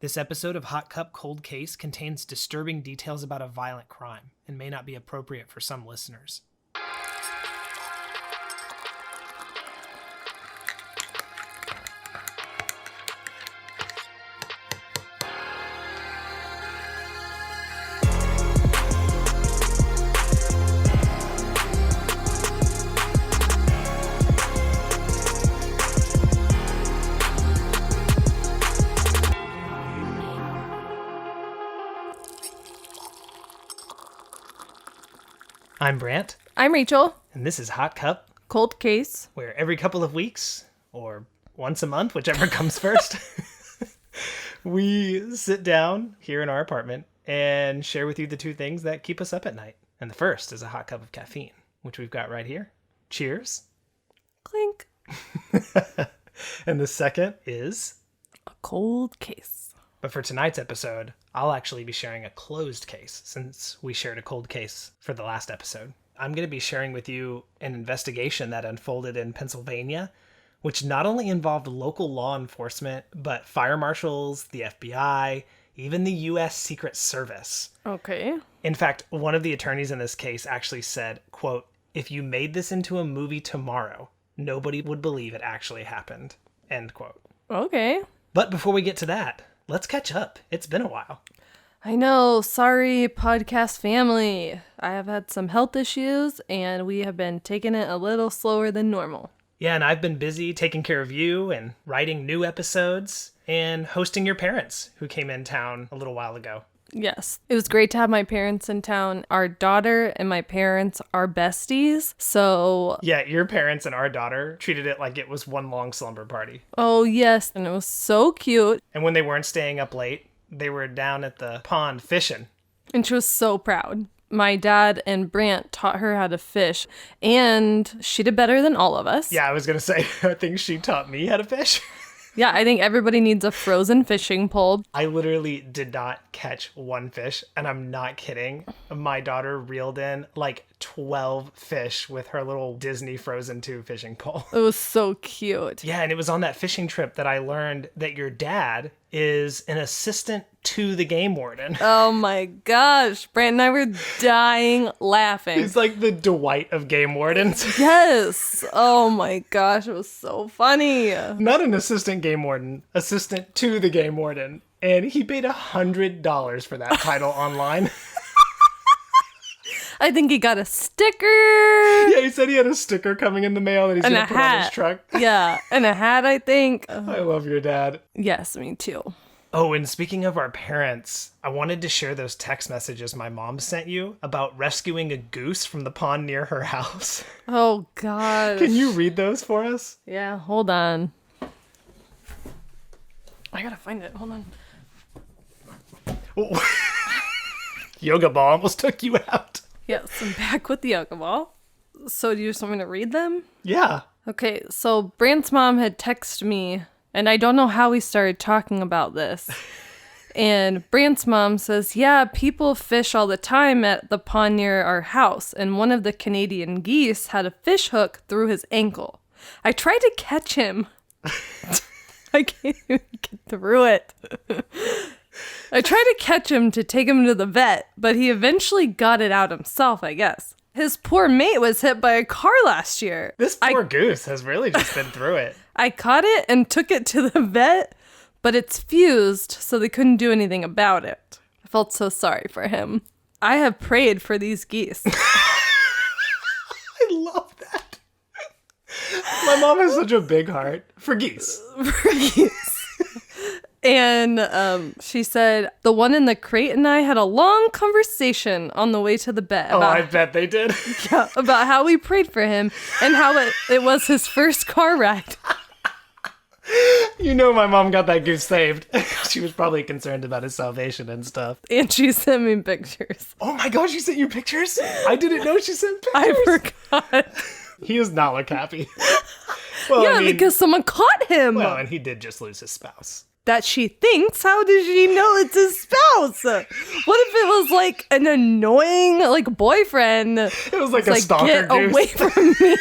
This episode of Hot Cup Cold Case contains disturbing details about a violent crime and may not be appropriate for some listeners. I'm Brant. I'm Rachel. And this is Hot Cup Cold Case. Where every couple of weeks, or once a month, whichever comes first, we sit down here in our apartment and share with you the two things that keep us up at night. And the first is a hot cup of caffeine, which we've got right here. Cheers. Clink. And the second is a cold case. But for tonight's episode, I'll actually be sharing a closed case since we shared a cold case for the last episode. I'm going to be sharing with you an investigation that unfolded in Pennsylvania, which not only involved local law enforcement, but fire marshals, the FBI, even the U.S. Secret Service. Okay. In fact, one of the attorneys in this case actually said, quote, "If you made this into a movie tomorrow, nobody would believe it actually happened," end quote. Okay. But before we get to that, let's catch up. It's been a while. I know. Sorry, podcast family. I have had some health issues, and we have been taking it a little slower than normal. Yeah, and I've been busy taking care of you and writing new episodes and hosting your parents who came in town a little while ago. Yes. It was great to have my parents in town. Our daughter and my parents are besties, so... Yeah, your parents and our daughter treated it like it was one long slumber party. Oh, yes, and it was so cute. And when they weren't staying up late, they were down at the pond fishing. And she was so proud. My dad and Brant taught her how to fish, and she did better than all of us. Yeah, I was going to say, I think she taught me how to fish. Yeah, I think everybody needs a frozen fishing pole. I literally did not catch one fish, and I'm not kidding. My daughter reeled in like 12 fish with her little Disney Frozen 2 fishing pole. It was so cute. Yeah, and it was on that fishing trip that I learned that your dad is an assistant to the game warden. Oh my gosh, Brant and I were dying laughing. He's like the Dwight of game wardens. Yes. Oh my gosh, it was so funny. Not an assistant game warden, assistant to the game warden. And he paid $100 for that title online. I think he got a sticker. Yeah, he said he had a sticker coming in the mail that he's going to put on his truck. Yeah, and a hat, I think. I love your dad. Yes, me too. Oh, and speaking of our parents, I wanted to share those text messages my mom sent you about rescuing a goose from the pond near her house. Oh, gosh. Can you read those for us? Yeah, hold on. I gotta find it. Hold on. Oh. Yoga ball almost took you out. Yes, I'm back with the yoga ball. So do you just want me to read them? Yeah. Okay, so Brant's mom had texted me, and I don't know how we started talking about this. And Brant's mom says, yeah, people fish all the time at the pond near our house, and one of the Canadian geese had a fish hook through his ankle. I tried to catch him. I can't even get through it. I tried to catch him to take him to the vet, but he eventually got it out himself, I guess. His poor mate was hit by a car last year. This poor goose has really just been through it. I caught it and took it to the vet, but it's fused, so they couldn't do anything about it. I felt so sorry for him. I have prayed for these geese. I love that. My mom has such a big heart for geese. For geese. And she said, the one in the crate and I had a long conversation on the way to the vet. Oh, I bet they did. Yeah, about how we prayed for him and how it was his first car ride. You know my mom got that goose saved. She was probably concerned about his salvation and stuff. And she sent me pictures. Oh my gosh, she sent you pictures? I didn't know she sent pictures. I forgot. He does not look happy. Well, yeah, because someone caught him. Well, and he did just lose his spouse. That she thinks? How does she know it's his spouse? What if it was like an annoying boyfriend? It was like a stalker get goose. Away from me.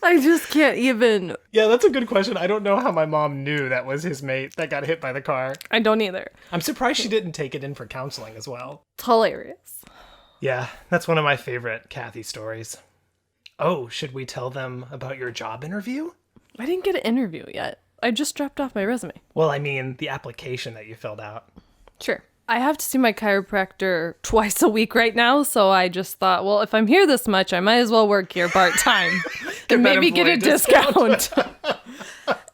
I just can't even. Yeah, that's a good question. I don't know how my mom knew that was his mate that got hit by the car. I don't either. I'm surprised she didn't take it in for counseling as well. It's hilarious. Yeah, that's one of my favorite Kathy stories. Oh, should we tell them about your job interview? I didn't get an interview yet. I just dropped off my resume. Well, I mean, the application that you filled out. Sure. I have to see my chiropractor twice a week right now, so I just thought, well, if I'm here this much, I might as well work here part-time and maybe get a discount.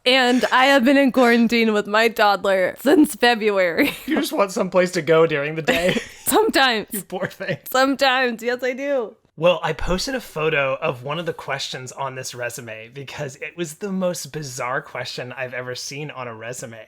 And I have been in quarantine with my toddler since February. You just want someplace to go during the day. Sometimes. You poor thing. Sometimes. Yes, I do. Well, I posted a photo of one of the questions on this resume because it was the most bizarre question I've ever seen on a resume.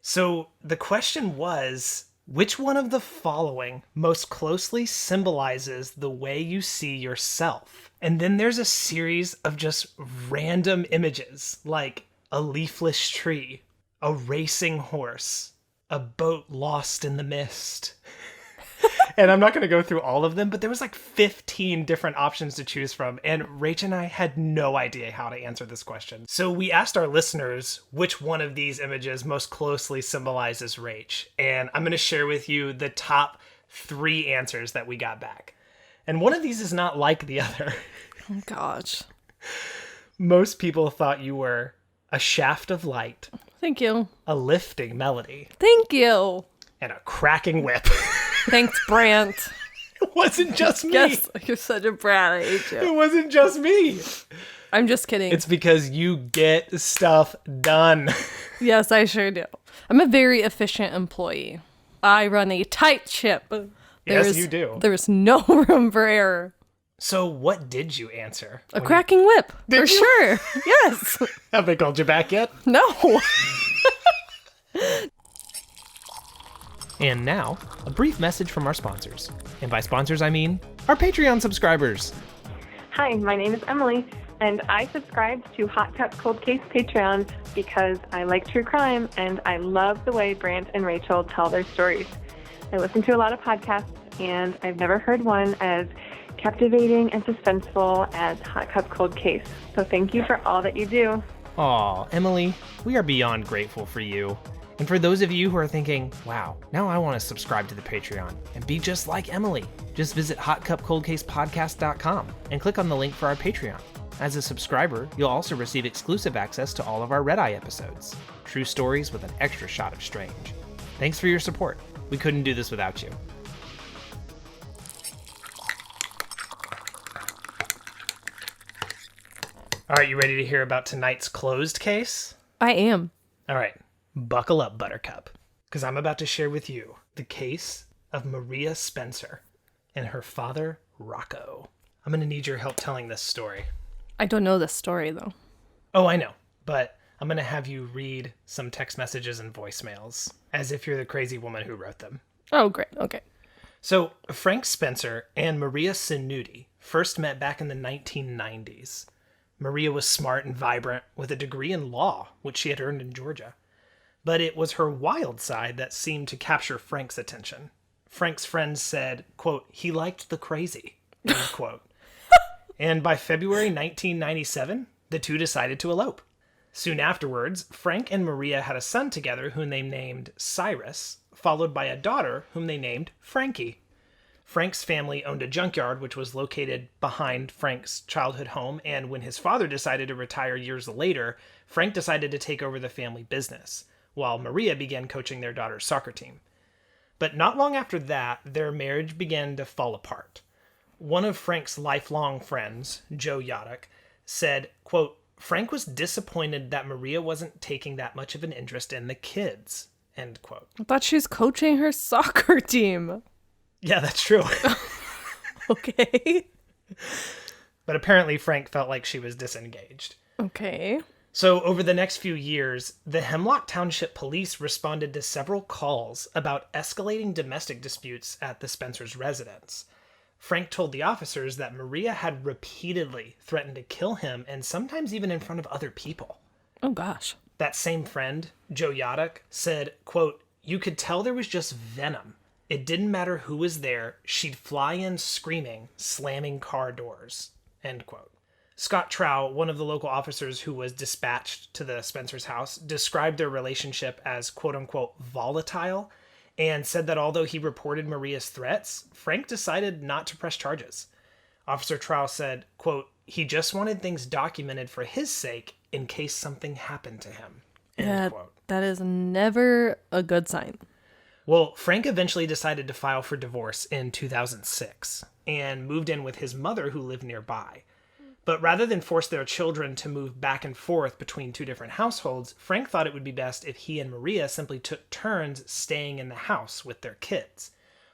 So the question was, which one of the following most closely symbolizes the way you see yourself? And then there's a series of just random images, like a leafless tree, a racing horse, a boat lost in the mist. And I'm not going to go through all of them, but there was like 15 different options to choose from. And Rach and I had no idea how to answer this question. So we asked our listeners which one of these images most closely symbolizes Rach. And I'm going to share with you the top 3 answers that we got back. And one of these is not like the other. Oh, gosh. Most people thought you were a shaft of light. Thank you. A lifting melody. Thank you. And a cracking whip. Thanks, Brant. It wasn't just me. Yes, you're such a brat. I hate you. It wasn't just me. I'm just kidding. It's because you get stuff done. Yes, I sure do. I'm a very efficient employee. I run a tight ship. Yes, you do. There's no room for error. So what did you answer? A cracking whip, for you? sure. Yes. Have they called you back yet? No. And now, a brief message from our sponsors. And by sponsors, I mean our Patreon subscribers. Hi, my name is Emily, and I subscribe to Hot Cup Cold Case Patreon because I like true crime and I love the way Brant and Rachel tell their stories. I listen to a lot of podcasts, and I've never heard one as captivating and suspenseful as Hot Cup Cold Case. So thank you for all that you do. Aw, Emily, we are beyond grateful for you. And for those of you who are thinking, wow, now I want to subscribe to the Patreon and be just like Emily, just visit hotcupcoldcasepodcast.com and click on the link for our Patreon. As a subscriber, you'll also receive exclusive access to all of our Red Eye episodes, true stories with an extra shot of strange. Thanks for your support. We couldn't do this without you. All right, you ready to hear about tonight's closed case? I am. All right. Buckle up, Buttercup, because I'm about to share with you the case of Maria Spencer and her father, Rocco. I'm going to need your help telling this story. I don't know this story, though. Oh, I know, but I'm going to have you read some text messages and voicemails, as if you're the crazy woman who wrote them. Oh, great. Okay. So, Frank Spencer and Maria Sinuti first met back in the 1990s. Maria was smart and vibrant, with a degree in law, which she had earned in Georgia. But it was her wild side that seemed to capture Frank's attention. Frank's friends said, quote, he liked the crazy, end quote. And by February 1997, the two decided to elope. Soon afterwards, Frank and Maria had a son together whom they named Cyrus, followed by a daughter whom they named Frankie. Frank's family owned a junkyard which was located behind Frank's childhood home, and when his father decided to retire years later, Frank decided to take over the family business, while Maria began coaching their daughter's soccer team. But not long after that, their marriage began to fall apart. One of Frank's lifelong friends, Joe Yaduk, said, quote, Frank was disappointed that Maria wasn't taking that much of an interest in the kids, end quote. I thought she was coaching her soccer team. Yeah, that's true. Okay. But apparently Frank felt like she was disengaged. Okay. So over the next few years, the Hemlock Township Police responded to several calls about escalating domestic disputes at the Spencers' residence. Frank told the officers that Maria had repeatedly threatened to kill him, and sometimes even in front of other people. Oh, gosh. That same friend, Joe Yaduk, said, quote, you could tell there was just venom. It didn't matter who was there. She'd fly in screaming, slamming car doors, end quote. Scott Trow, one of the local officers who was dispatched to the Spencers' house, described their relationship as quote-unquote volatile and said that although he reported Maria's threats, Frank decided not to press charges. Officer Trow said, quote, he just wanted things documented for his sake in case something happened to him. End quote. That is never a good sign. Well, Frank eventually decided to file for divorce in 2006 and moved in with his mother who lived nearby. But rather than force their children to move back and forth between two different households, Frank thought it would be best if he and Maria simply took turns staying in the house with their kids.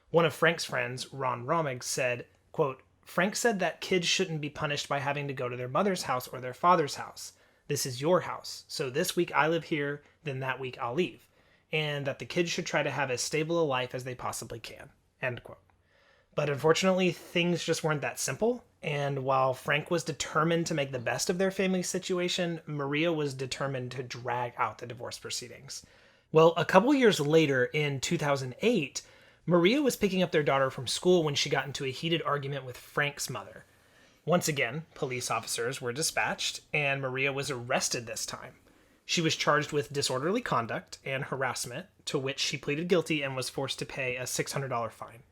One of Frank's friends, Ron Romig, said, quote, Frank said that kids shouldn't be punished by having to go to their mother's house or their father's house. This is your house. So this week I live here, then that week I'll leave. And that the kids should try to have as stable a life as they possibly can. End quote. But unfortunately, things just weren't that simple. And while Frank was determined to make the best of their family situation, Maria was determined to drag out the divorce proceedings. Well, a couple years later, in 2008, Maria was picking up their daughter from school when she got into a heated argument with Frank's mother. Once again, police officers were dispatched, and Maria was arrested this time. She was charged with disorderly conduct and harassment, to which she pleaded guilty and was forced to pay a $600 fine.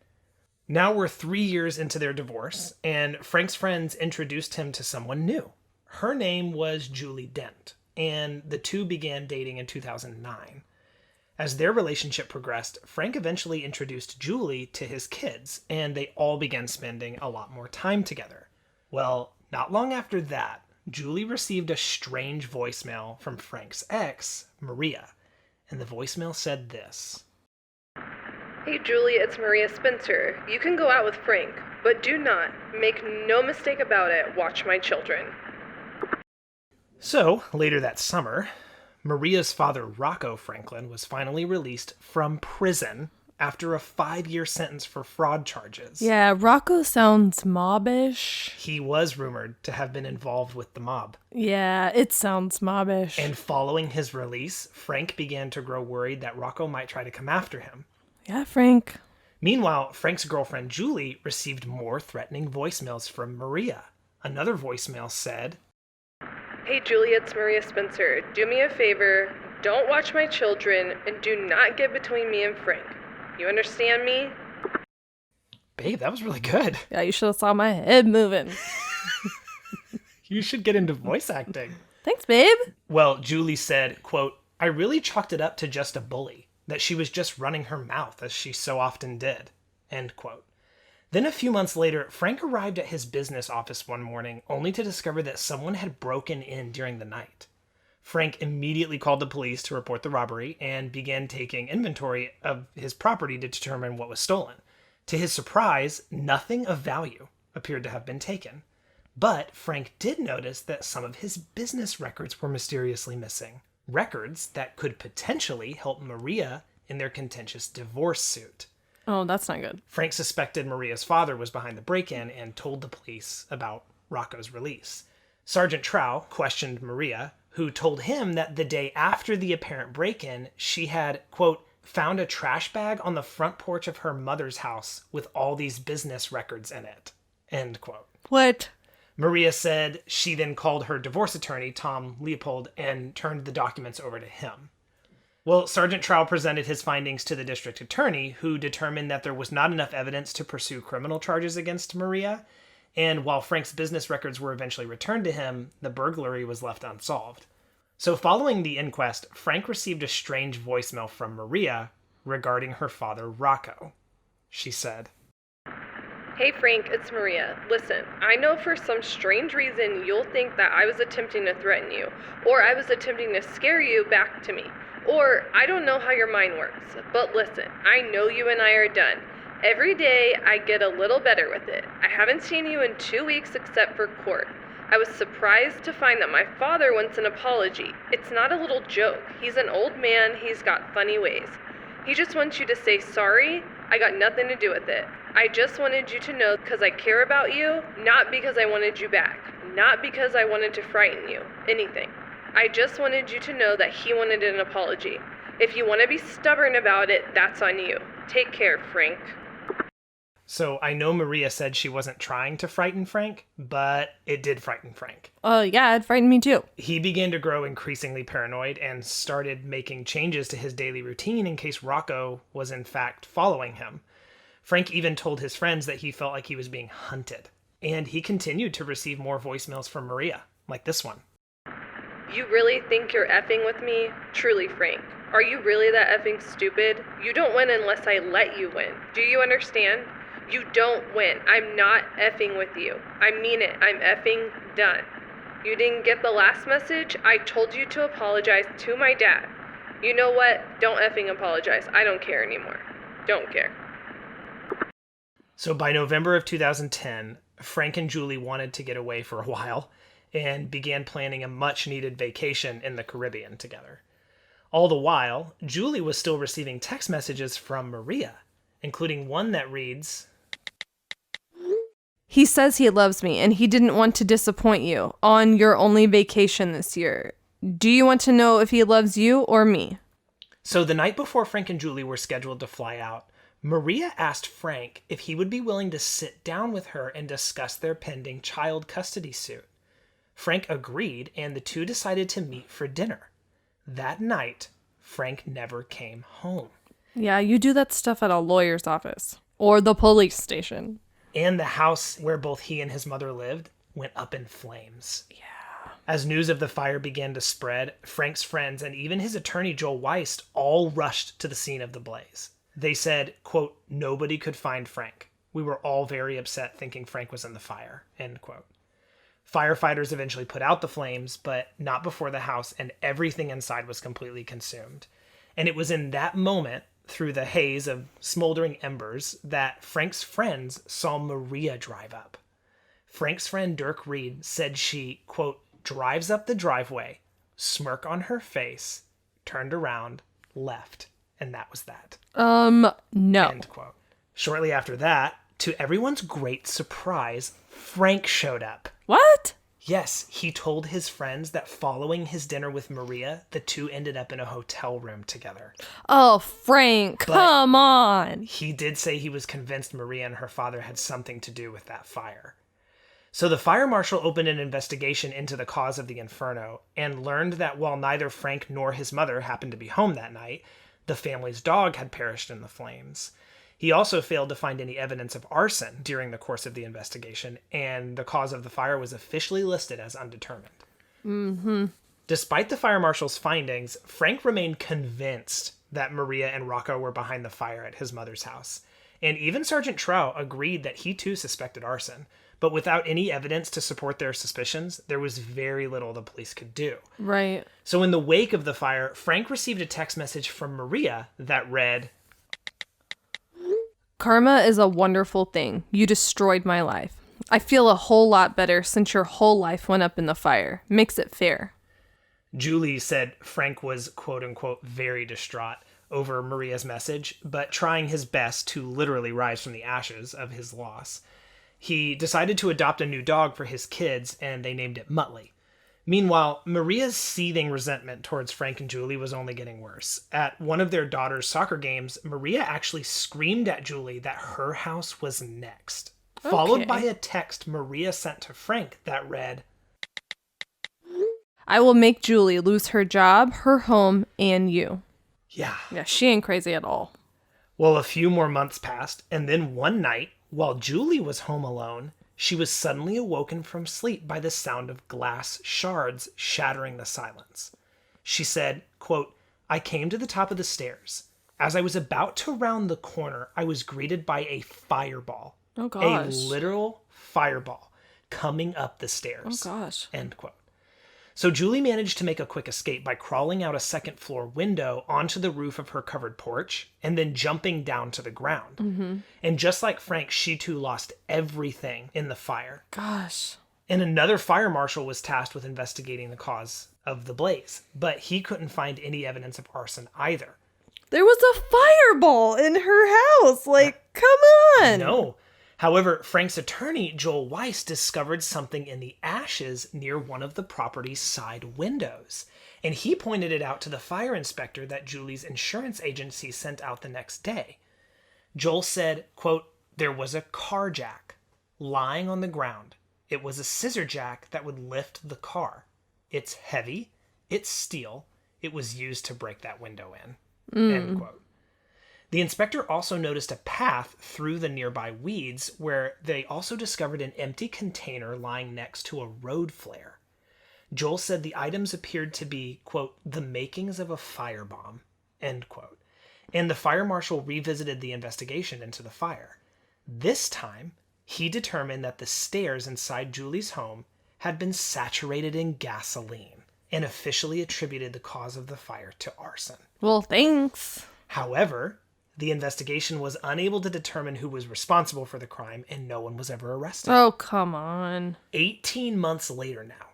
Now we're 3 years into their divorce, and Frank's friends introduced him to someone new. Her name was Julie Dent, and the two began dating in 2009. As their relationship progressed, Frank eventually introduced Julie to his kids, and they all began spending a lot more time together. Well, not long after that, Julie received a strange voicemail from Frank's ex, Maria, and the voicemail said this. Hey Julie, it's Maria Spencer. You can go out with Frank, but do not, make no mistake about it, watch my children. So, later that summer, Maria's father, Rocco Franklin, was finally released from prison after a 5-year sentence for fraud charges. Yeah, Rocco sounds mobbish. He was rumored to have been involved with the mob. Yeah, it sounds mobbish. And following his release, Frank began to grow worried that Rocco might try to come after him. Yeah, Frank. Meanwhile, Frank's girlfriend, Julie, received more threatening voicemails from Maria. Another voicemail said, Hey Julie, it's Maria Spencer. Do me a favor, don't watch my children, and do not get between me and Frank. You understand me? Babe, that was really good. Yeah, you should have saw my head moving. You should get into voice acting. Thanks, babe. Well, Julie said, quote, I really chalked it up to just a bully, that she was just running her mouth as she so often did, end quote. Then a few months later, Frank arrived at his business office one morning only to discover that someone had broken in during the night. Frank immediately called the police to report the robbery and began taking inventory of his property to determine what was stolen. To his surprise, nothing of value appeared to have been taken. But Frank did notice that some of his business records were mysteriously missing. Records that could potentially help Maria in their contentious divorce suit. Oh, that's not good. Frank suspected Maria's father was behind the break-in and told the police about Rocco's release. Sergeant Trow questioned Maria, who told him that the day after the apparent break-in, she had, quote, found a trash bag on the front porch of her mother's house with all these business records in it, end quote. What? Maria said she then called her divorce attorney, Tom Leopold, and turned the documents over to him. Well, Sergeant Trow presented his findings to the district attorney, who determined that there was not enough evidence to pursue criminal charges against Maria, and while Frank's business records were eventually returned to him, the burglary was left unsolved. So following the inquest, Frank received a strange voicemail from Maria regarding her father, Rocco. She said, Hey Frank, it's Maria. Listen, I know for some strange reason you'll think that I was attempting to threaten you, or I was attempting to scare you back to me, or I don't know how your mind works, but listen, I know you and I are done. Every day I get a little better with it. I haven't seen you in 2 weeks except for court. I was surprised to find that my father wants an apology. It's not a little joke. He's an old man, he's got funny ways. He just wants you to say sorry. I got nothing to do with it. I just wanted you to know because I care about you, not because I wanted you back, not because I wanted to frighten you, anything. I just wanted you to know that he wanted an apology. If you want to be stubborn about it, that's on you. Take care, Frank. So I know Maria said she wasn't trying to frighten Frank, but it did frighten Frank. Yeah, it frightened me too. He began to grow increasingly paranoid and started making changes to his daily routine in case Rocco was in fact following him. Frank even told his friends that he felt like he was being hunted. And he continued to receive more voicemails from Maria, like this one. You really think you're effing with me? Truly, Frank. Are you really that effing stupid? You don't win unless I let you win. Do you understand? You don't win. I'm not effing with you. I mean it. I'm effing done. You didn't get the last message? I told you to apologize to my dad. You know what? Don't effing apologize. I don't care anymore. Don't care. So by November of 2010, Frank and Julie wanted to get away for a while and began planning a much-needed vacation in the Caribbean together. All the while, Julie was still receiving text messages from Maria, including one that reads, He says he loves me and he didn't want to disappoint you on your only vacation this year. Do you want to know if he loves you or me? So the night before Frank and Julie were scheduled to fly out, Maria asked Frank if he would be willing to sit down with her and discuss their pending child custody suit. Frank agreed, and the two decided to meet for dinner. That night, Frank never came home. Yeah, you do that stuff at a lawyer's office or the police station. And the house where both he and his mother lived went up in flames. Yeah. As news of the fire began to spread, Frank's friends and even his attorney Joel Weist all rushed to the scene of the blaze. They said, quote, nobody could find Frank. We were all very upset thinking Frank was in the fire, end quote. Firefighters eventually put out the flames, but not before the house and everything inside was completely consumed. And it was in that moment, through the haze of smoldering embers, that Frank's friends saw Maria drive up. Frank's friend Dirk Reed said she, quote, drives up the driveway, smirk on her face, turned around, left, and that was that. No. End quote. Shortly after that, to everyone's great surprise, Frank showed up. What? Yes, he told his friends that following his dinner with Maria, the two ended up in a hotel room together. Oh, Frank, But come on. he did say he was convinced Maria and her father had something to do with that fire. So the fire marshal opened an investigation into the cause of the inferno and learned that while neither Frank nor his mother happened to be home that night, the family's dog had perished in the flames. He also failed to find any evidence of arson during the course of the investigation, and the cause of the fire was officially listed as undetermined. Mm-hmm. Despite the fire marshal's findings, Frank remained convinced that Maria and Rocco were behind the fire at his mother's house. And even Sergeant Trout agreed that he too suspected arson. But without any evidence to support their suspicions, there was very little the police could do. Right. So in the wake of the fire, Frank received a text message from Maria that read, Karma is a wonderful thing. You destroyed my life. I feel a whole lot better since your whole life went up in the fire. Makes it fair. Julie said Frank was, quote unquote, very distraught over Maria's message, but trying his best to literally rise from the ashes of his loss. He decided to adopt a new dog for his kids, and they named it Muttley. Meanwhile, Maria's seething resentment towards Frank and Julie was only getting worse. At one of their daughter's soccer games, Maria actually screamed at Julie that her house was next, followed by a text Maria sent to Frank that read, I will make Julie lose her job, her home, and you. Yeah, she ain't crazy at all. Well, a few more months passed, and then one night, while Julie was home alone, she was suddenly awoken from sleep by the sound of glass shards shattering the silence. She said, quote, I came to the top of the stairs. As I was about to round the corner, I was greeted by a fireball. Oh, gosh. A literal fireball coming up the stairs. Oh, gosh. End quote. So Julie managed to make a quick escape by crawling out a second floor window onto the roof of her covered porch and then jumping down to the ground. Mm-hmm. And just like Frank, she too lost everything in the fire. Gosh. And another fire marshal was tasked with investigating the cause of the blaze, but he couldn't find any evidence of arson either. There was a fireball in her house. Come on. No. However, Frank's attorney, Joel Weist, discovered something in the ashes near one of the property's side windows. And he pointed it out to the fire inspector that Julie's insurance agency sent out the next day. Joel said, quote, there was a car jack lying on the ground. It was a scissor jack that would lift the car. It's heavy. It's steel. It was used to break that window in. End quote. The inspector also noticed a path through the nearby weeds where they also discovered an empty container lying next to a road flare. Joel said the items appeared to be, quote, the makings of a firebomb, end quote. And the fire marshal revisited the investigation into the fire. This time, he determined that the stairs inside Julie's home had been saturated in gasoline and officially attributed the cause of the fire to arson. Well, thanks. However, the investigation was unable to determine who was responsible for the crime, and no one was ever arrested. Oh, come on. 18 months later now,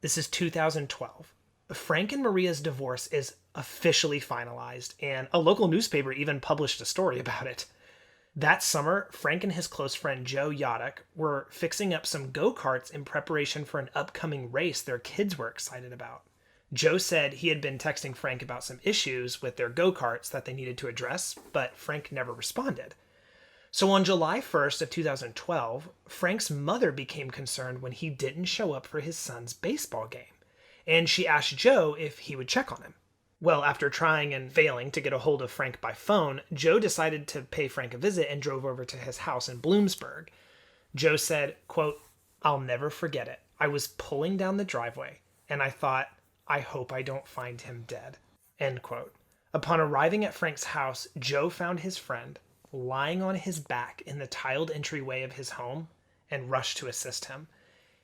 this is 2012, Frank and Maria's divorce is officially finalized, and a local newspaper even published a story about it. That summer, Frank and his close friend Joe Yaduk were fixing up some go-karts in preparation for an upcoming race their kids were excited about. Joe said he had been texting Frank about some issues with their go-karts that they needed to address, but Frank never responded. So on July 1st of 2012, Frank's mother became concerned when he didn't show up for his son's baseball game, and she asked Joe if he would check on him. Well, after trying and failing to get a hold of Frank by phone, Joe decided to pay Frank a visit and drove over to his house in Bloomsburg. Joe said, quote, "I'll never forget it. I was pulling down the driveway, and I thought, I hope I don't find him dead," end quote. Upon arriving at Frank's house, Joe found his friend lying on his back in the tiled entryway of his home and rushed to assist him.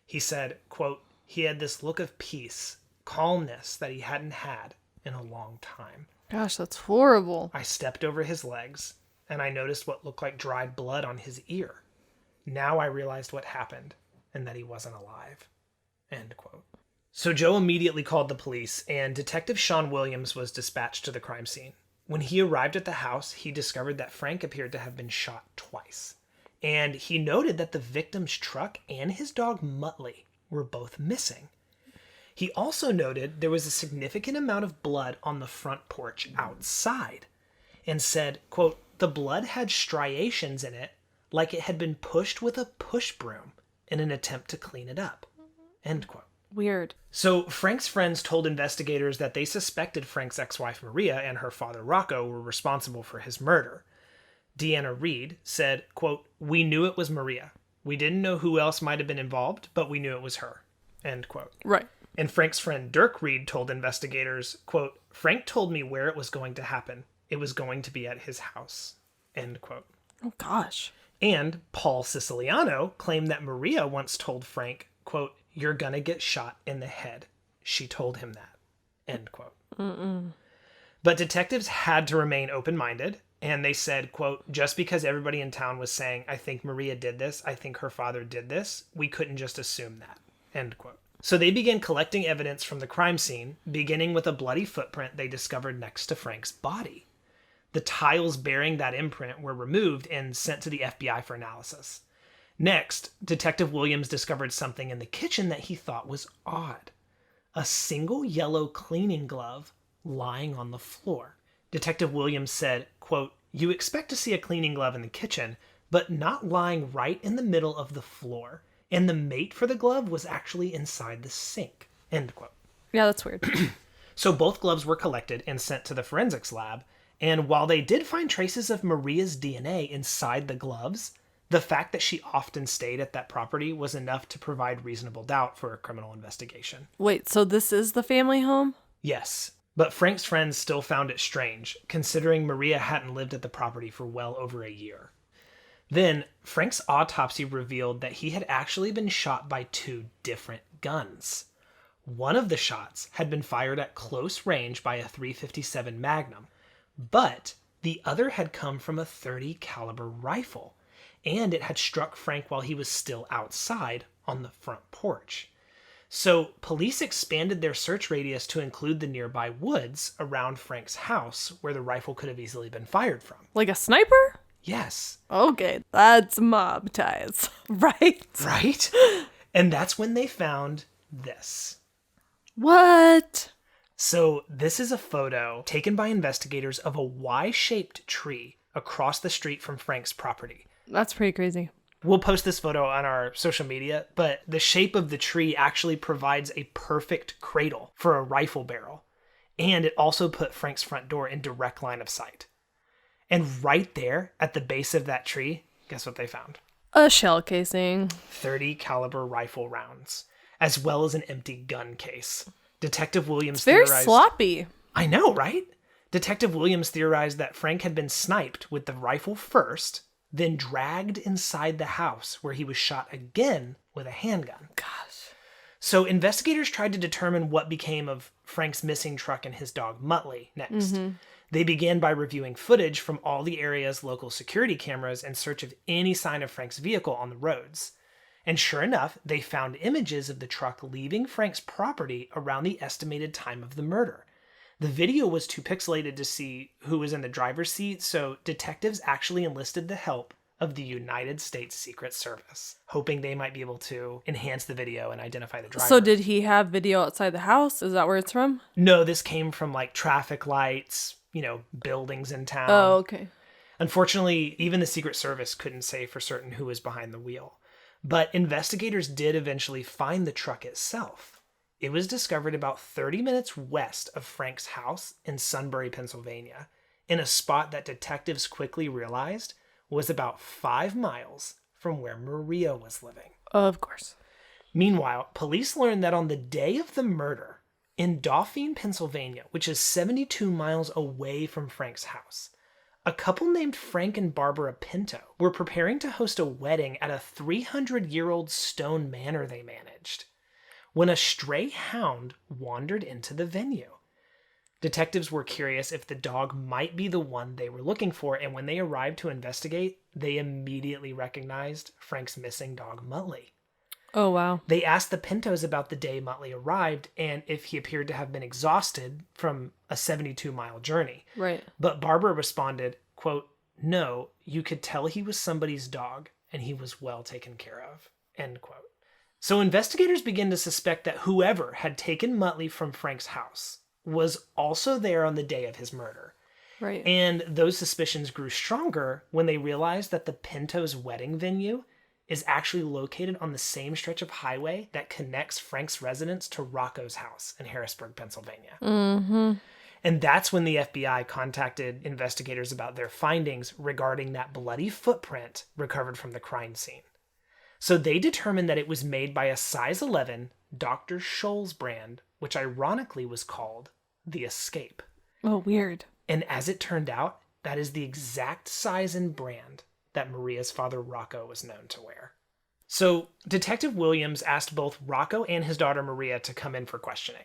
He said, quote, "He had this look of peace, calmness that he hadn't had in a long time. Gosh, that's horrible. I stepped over his legs, and I noticed what looked like dried blood on his ear. Now I realized what happened, and that he wasn't alive," end quote. So Joe immediately called the police, and Detective Sean Williams was dispatched to the crime scene. When he arrived at the house, he discovered that Frank appeared to have been shot twice. And he noted that the victim's truck and his dog Muttley were both missing. He also noted there was a significant amount of blood on the front porch outside, and said, quote, "The blood had striations in it like it had been pushed with a push broom in an attempt to clean it up," end quote. Weird. So Frank's friends told investigators that they suspected Frank's ex-wife Maria and her father Rocco were responsible for his murder. Deanna Reed said, quote, "We knew it was Maria. We didn't know who else might have been involved, but we knew it was her," end quote. Right. And Frank's friend Dirk Reed told investigators, quote, "Frank told me where it was going to happen. It was going to be at his house," end quote. Oh, gosh. And Paul Siciliano claimed that Maria once told Frank, quote, "You're gonna get shot in the head. She told him that," end quote. But detectives had to remain open-minded, and they said, quote, "Just because everybody in town was saying, I think Maria did this, I think her father did this, we couldn't just assume that," end quote. So they began collecting evidence from the crime scene, beginning with a bloody footprint they discovered next to Frank's body. The tiles bearing that imprint were removed and sent to the FBI for analysis. Next, Detective Williams discovered something in the kitchen that he thought was odd. A single yellow cleaning glove lying on the floor. Detective Williams said, quote, "You expect to see a cleaning glove in the kitchen, but not lying right in the middle of the floor. And the mate for the glove was actually inside the sink," end quote. Yeah, that's weird. So both gloves were collected and sent to the forensics lab, and while they did find traces of Maria's DNA inside the gloves, the fact that she often stayed at that property was enough to provide reasonable doubt for a criminal investigation. Wait, so this is the family home? Yes, but Frank's friends still found it strange, considering Maria hadn't lived at the property for well over a year. Then, Frank's autopsy revealed that he had actually been shot by two different guns. One of the shots had been fired at close range by a .357 Magnum, but the other had come from a .30 caliber rifle, and it had struck Frank while he was still outside on the front porch. So, police expanded their search radius to include the nearby woods around Frank's house where the rifle could have easily been fired from. Like a sniper? Yes. Okay, that's mob ties, right? Right? And that's when they found this. What? So this is a photo taken by investigators of a Y-shaped tree across the street from Frank's property. That's pretty crazy. We'll post this photo on our social media, but the shape of the tree actually provides a perfect cradle for a rifle barrel. And it also put Frank's front door in direct line of sight. And right there at the base of that tree, guess what they found? A shell casing. 30 caliber rifle rounds, as well as an empty gun case. Detective Williams It's very theorized... sloppy. I know, right? Detective Williams theorized that Frank had been sniped with the rifle first, then dragged inside the house where he was shot again with a handgun. Gosh. So investigators tried to determine what became of Frank's missing truck and his dog Muttley next. Mm-hmm. They began by reviewing footage from all the area's local security cameras in search of any sign of Frank's vehicle on the roads. And sure enough, they found images of the truck leaving Frank's property around the estimated time of the murder. The video was too pixelated to see who was in the driver's seat, so detectives actually enlisted the help of the United States Secret Service, hoping they might be able to enhance the video and identify the driver. So did he have video outside the house? Is that where it's from? No, this came from like traffic lights, buildings in town. Oh, okay. Unfortunately, even the Secret Service couldn't say for certain who was behind the wheel. But investigators did eventually find the truck itself. It was discovered about 30 minutes west of Frank's house in Sunbury, Pennsylvania, in a spot that detectives quickly realized was about 5 miles from where Maria was living. Of course. Meanwhile, police learned that on the day of the murder, in Dauphin, Pennsylvania, which is 72 miles away from Frank's house, a couple named Frank and Barbara Pinto were preparing to host a wedding at a 300-year-old stone manor they managed, when a stray hound wandered into the venue. Detectives were curious if the dog might be the one they were looking for, and when they arrived to investigate, they immediately recognized Frank's missing dog, Muttley. Oh, wow. They asked the Pintos about the day Muttley arrived and if he appeared to have been exhausted from a 72-mile journey. Right. But Barbara responded, quote, "No, you could tell he was somebody's dog and he was well taken care of," end quote. So investigators began to suspect that whoever had taken Muttley from Frank's house was also there on the day of his murder. Right. And those suspicions grew stronger when they realized that the Pintos' wedding venue is actually located on the same stretch of highway that connects Frank's residence to Rocco's house in Harrisburg, Pennsylvania. Mm-hmm. And that's when the FBI contacted investigators about their findings regarding that bloody footprint recovered from the crime scene. So they determined that it was made by a size 11 Dr. Scholl's brand, which ironically was called the Escape. Oh, weird. And as it turned out, that is the exact size and brand that Maria's father Rocco was known to wear. So Detective Williams asked both Rocco and his daughter Maria to come in for questioning.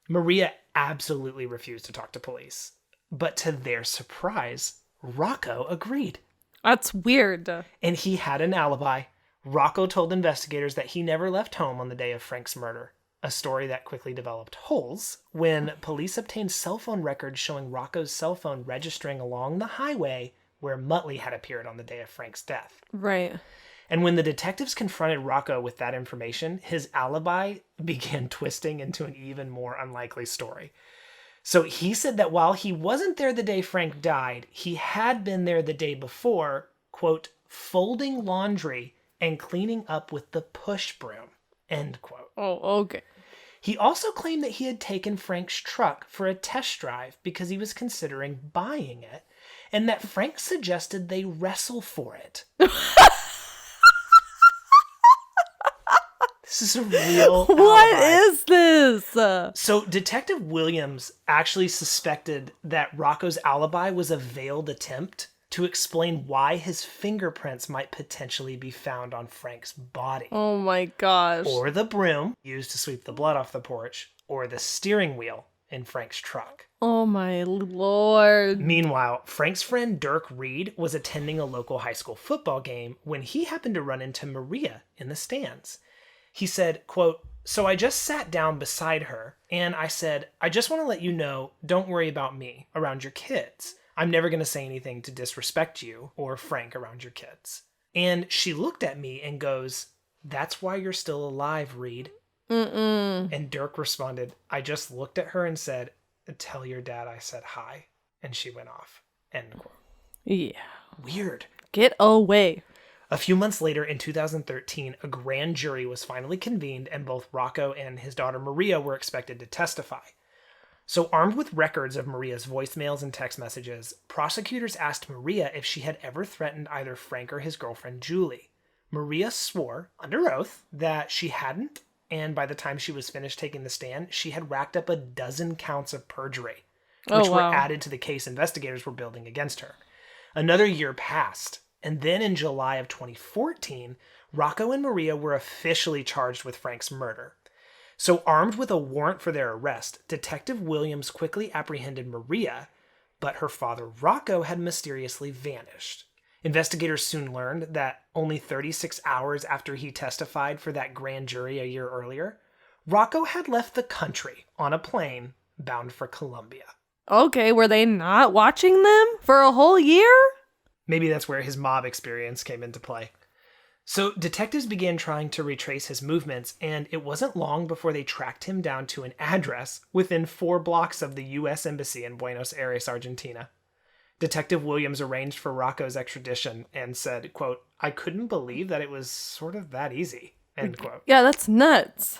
Maria absolutely refused to talk to police, but to their surprise, Rocco agreed. That's weird. And he had an alibi. Rocco told investigators that he never left home on the day of Frank's murder, a story that quickly developed holes when police obtained cell phone records showing Rocco's cell phone registering along the highway where Muttley had appeared on the day of Frank's death. Right. And when the detectives confronted Rocco with that information, his alibi began twisting into an even more unlikely story. So he said that while he wasn't there the day Frank died, he had been there the day before, quote, folding laundry and cleaning up with the push broom, end quote. Oh, okay. He also claimed that he had taken Frank's truck for a test drive because he was considering buying it, and that Frank suggested they wrestle for it. This is a real What alibi. is this? So Detective Williams actually suspected that Rocco's alibi was a veiled attempt to explain why his fingerprints might potentially be found on Frank's body. Oh my gosh. Or the broom used to sweep the blood off the porch, or the steering wheel in Frank's truck. Oh my lord. Meanwhile, Frank's friend Dirk Reed was attending a local high school football game when he happened to run into Maria in the stands. He said, quote, "So I just sat down beside her and I said, I just want to let you know, don't worry about me around your kids. I'm never going to say anything to disrespect you or Frank around your kids." And she looked at me and goes, "That's why you're still alive, Reed." Mm-mm. And Dirk responded, "I just looked at her and said, tell your dad I said hi." And she went off. End quote. Yeah. Weird. Get away. A few months later, in 2013, a grand jury was finally convened, and both Rocco and his daughter Maria were expected to testify. So, armed with records of Maria's voicemails and text messages, prosecutors asked Maria if she had ever threatened either Frank or his girlfriend Julie. Maria swore, under oath, that she hadn't, and by the time she was finished taking the stand, she had racked up a dozen counts of perjury, which were added to the case investigators were building against her. Another year passed, and then in July of 2014, Rocco and Maria were officially charged with Frank's murder. So, armed with a warrant for their arrest, Detective Williams quickly apprehended Maria, but her father Rocco had mysteriously vanished. Investigators soon learned that only 36 hours after he testified for that grand jury a year earlier, Rocco had left the country on a plane bound for Colombia. Okay, were they not watching them for a whole year? Maybe that's where his mob experience came into play. So detectives began trying to retrace his movements, and it wasn't long before they tracked him down to an address within 4 blocks of the U.S. Embassy in Buenos Aires, Argentina. Detective Williams arranged for Rocco's extradition and said, quote, "I couldn't believe that it was sort of that easy," end quote. Yeah, that's nuts.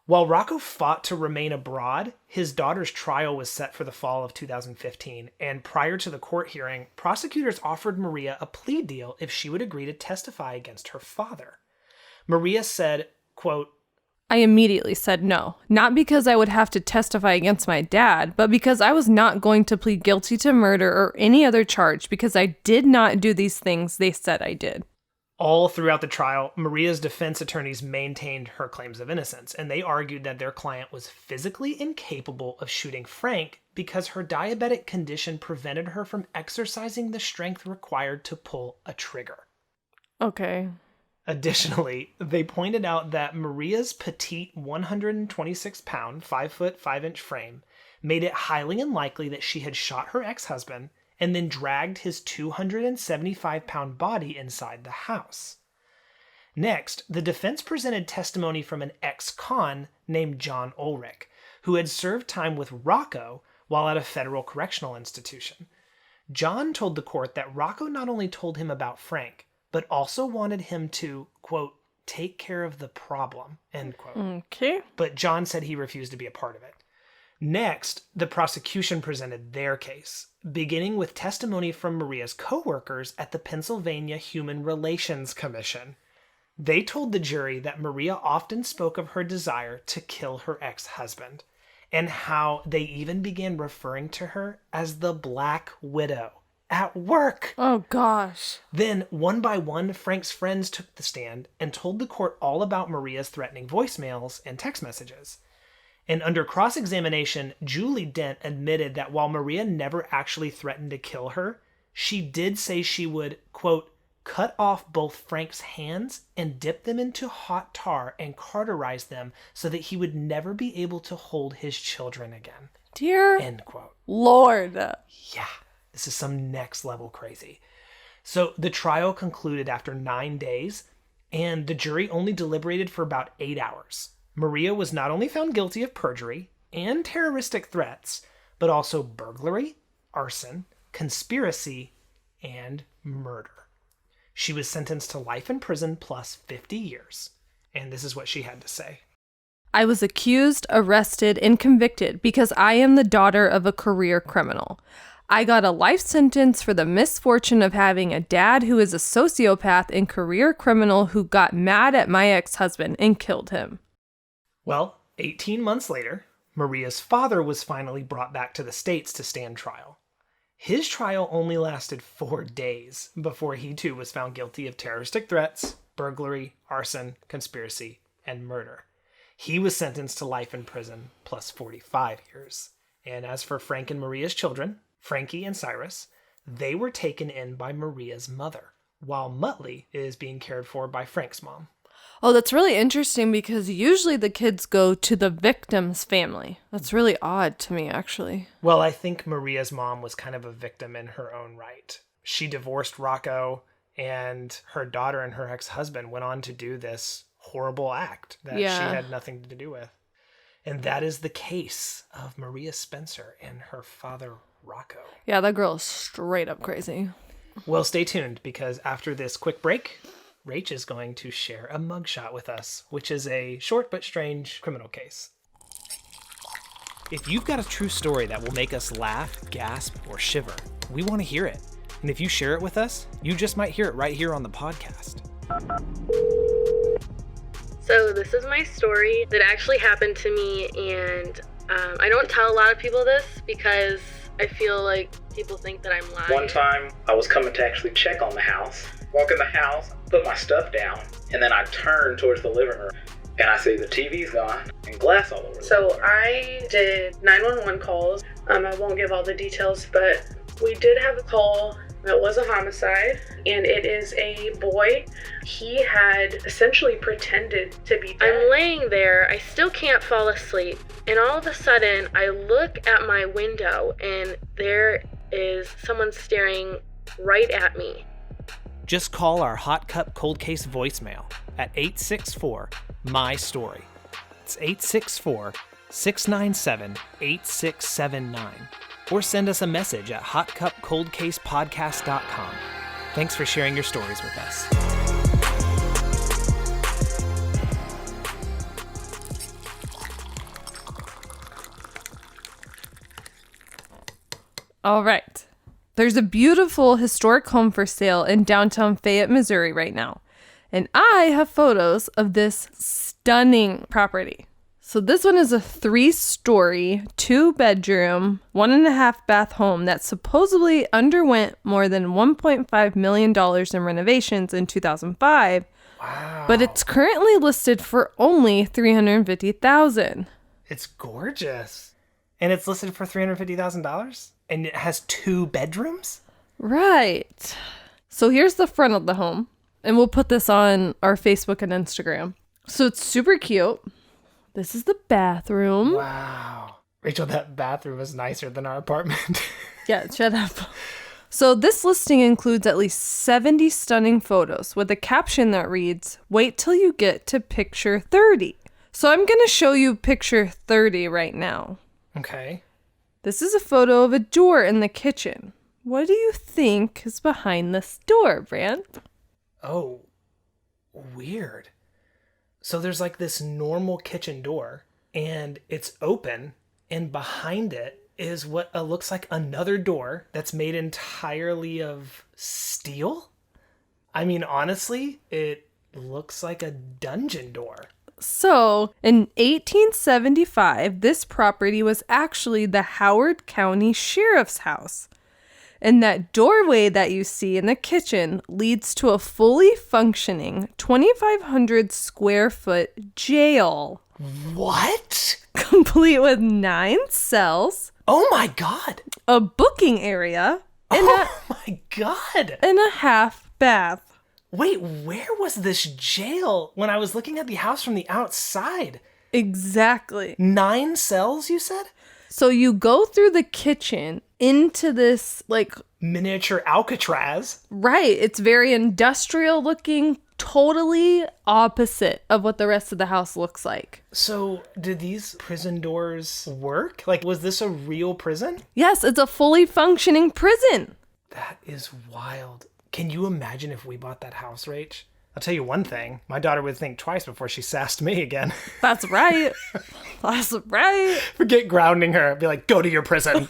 While Rocco fought to remain abroad, his daughter's trial was set for the fall of 2015, and prior to the court hearing, prosecutors offered Maria a plea deal if she would agree to testify against her father. Maria said, quote, I immediately said no, not because I would have to testify against my dad, but because I was not going to plead guilty to murder or any other charge because I did not do these things they said I did. All throughout the trial, Maria's defense attorneys maintained her claims of innocence, and they argued that their client was physically incapable of shooting Frank because her diabetic condition prevented her from exercising the strength required to pull a trigger. Okay. Additionally, they pointed out that Maria's petite 126-pound, 5'5" frame made it highly unlikely that she had shot her ex-husband and then dragged his 275-pound body inside the house. Next, the defense presented testimony from an ex-con named John Ulrich, who had served time with Rocco while at a federal correctional institution. John told the court that Rocco not only told him about Frank, but also wanted him to, quote, take care of the problem, end quote. Okay. But John said he refused to be a part of it. Next, the prosecution presented their case, beginning with testimony from Maria's co-workers at the Pennsylvania Human Relations Commission. They told the jury that Maria often spoke of her desire to kill her ex-husband, and how they even began referring to her as the Black Widow at work. Oh, gosh. Then, one by one, Frank's friends took the stand and told the court all about Maria's threatening voicemails and text messages. And under cross-examination, Julie Dent admitted that while Maria never actually threatened to kill her, she did say she would, quote, cut off both Frank's hands and dip them into hot tar and cauterize them so that he would never be able to hold his children again. Dear End quote. Lord. Yeah, this is some next level crazy. So the trial concluded after 9 days, and the jury only deliberated for about 8 hours. Maria was not only found guilty of perjury and terroristic threats, but also burglary, arson, conspiracy, and murder. She was sentenced to life in prison plus 50 years. And this is what she had to say. I was accused, arrested, and convicted because I am the daughter of a career criminal. I got a life sentence for the misfortune of having a dad who is a sociopath and career criminal who got mad at my ex-husband and killed him. Well, 18 months later, Maria's father was finally brought back to the States to stand trial. His trial only lasted 4 days before he too was found guilty of terroristic threats, burglary, arson, conspiracy, and murder. He was sentenced to life in prison plus 45 years. And as for Frank and Maria's children, Frankie and Cyrus, they were taken in by Maria's mother, while Muttley is being cared for by Frank's mom. Oh, that's really interesting because usually the kids go to the victim's family. That's really odd to me, actually. Well, I think Maria's mom was kind of a victim in her own right. She divorced Rocco, and her daughter and her ex-husband went on to do this horrible act that she had nothing to do with. And that is the case of Maria Spencer and her father, Rocco. Yeah, that girl is straight up crazy. Well, stay tuned, because after this quick break, Rach is going to share a mugshot with us, which is a short but strange criminal case. If you've got a true story that will make us laugh, gasp, or shiver, we want to hear it. And if you share it with us, you just might hear it right here on the podcast. So this is my story that actually happened to me, and I don't tell a lot of people this because I feel like people think that I'm lying. One time, I was coming to actually check on the house. Walk in the house, put my stuff down, and then I turn towards the living room, and I see the TV's gone and glass all over. So I did 911 calls. I won't give all the details, but we did have a call. It was a homicide, and it is a boy. He had essentially pretended to be dead. I'm laying there, I still can't fall asleep, and all of a sudden, I look at my window, and there is someone staring right at me. Just call our Hot Cup Cold Case voicemail at 864-MY-STORY. It's 864-697-8679. Or send us a message at hotcupcoldcasepodcast.com. Thanks for sharing your stories with us. All right. There's a beautiful historic home for sale in downtown Fayette, Missouri right now. And I have photos of this stunning property. So this one is a 3-story, 2-bedroom, 1.5-bath home that supposedly underwent more than $1.5 million in renovations in 2005. Wow. But it's currently listed for only $350,000. It's gorgeous. And it's listed for $350,000? And it has 2 bedrooms? Right. So here's the front of the home. And we'll put this on our Facebook and Instagram. So it's super cute. This is the bathroom. Wow. Rachel, that bathroom is nicer than our apartment. Yeah, shut up. So this listing includes at least 70 stunning photos with a caption that reads, "Wait till you get to picture 30. So I'm going to show you picture 30 right now. Okay. This is a photo of a door in the kitchen. What do you think is behind this door, Brant? Oh, weird. So there's like this normal kitchen door, and it's open, and behind it is what looks like another door that's made entirely of steel. I mean, honestly, it looks like a dungeon door. So, in 1875, this property was actually the Howard County Sheriff's house. And that doorway that you see in the kitchen leads to a fully functioning 2,500 square foot jail. What? Complete with 9 cells. Oh my God. A booking area. And My God. and a half bath. Wait, where was this jail when I was looking at the house from the outside? Exactly. 9 cells, you said? So you go through the kitchen into this, Miniature Alcatraz. right, it's very industrial looking, totally opposite of what the rest of the house looks like. So, did these prison doors work? Was this a real prison? Yes, it's a fully functioning prison. That is wild. Can you imagine if we bought that house, Rach? I'll tell you one thing. My daughter would think twice before she sassed me again. That's right. That's right. Forget grounding her. Be like, go to your prison.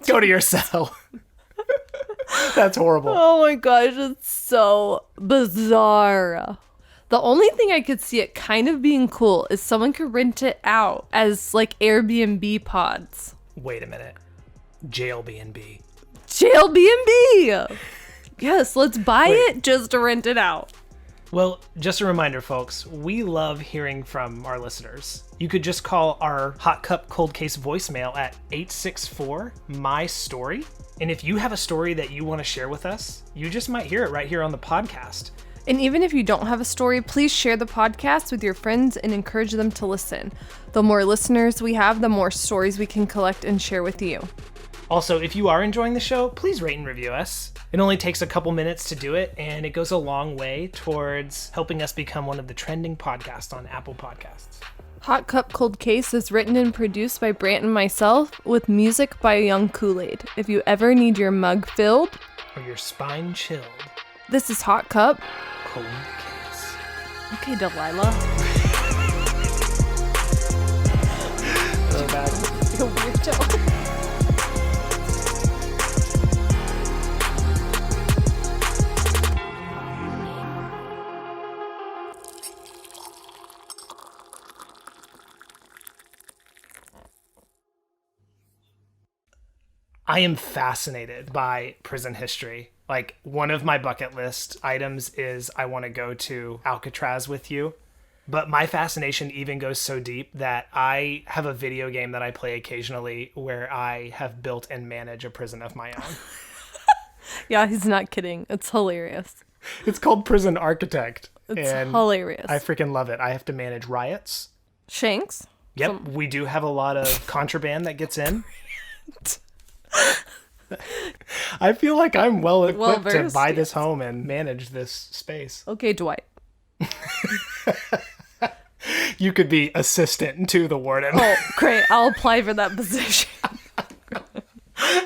Go to your cell. That's horrible. Oh my gosh, it's so bizarre. The only thing I could see it kind of being cool is someone could rent it out as Airbnb pods. Wait a minute. Jail B&B. Jail B&B. Yes, let's buy it just to rent it out. Well, just a reminder, folks, we love hearing from our listeners. You could just call our Hot Cup Cold Case voicemail at 864-MY-STORY. And if you have a story that you want to share with us, you just might hear it right here on the podcast. And even if you don't have a story, please share the podcast with your friends and encourage them to listen. The more listeners we have, the more stories we can collect and share with you. Also, if you are enjoying the show, please rate and review us. It only takes a couple minutes to do it, and it goes a long way towards helping us become one of the trending podcasts on Apple Podcasts. Hot Cup Cold Case is written and produced by Brant and myself, with music by Young Kool-Aid. If you ever need your mug filled Or your spine chilled. This is Hot Cup cold case. Okay, Delilah. Throwback. You're a weirdo. I am fascinated by prison history. Like, one of my bucket list items is I want to go to Alcatraz with you. But my fascination even goes so deep that I have a video game that I play occasionally where I have built and manage a prison of my own. Yeah, he's not kidding. It's hilarious. It's called Prison Architect. It's and hilarious. I freaking love it. I have to manage riots. Shanks? Yep, we do have a lot of contraband that gets in. I feel like I'm well equipped to buy this home and manage this space. Okay, Dwight. You could be assistant to the warden. Oh, great. I'll apply for that position.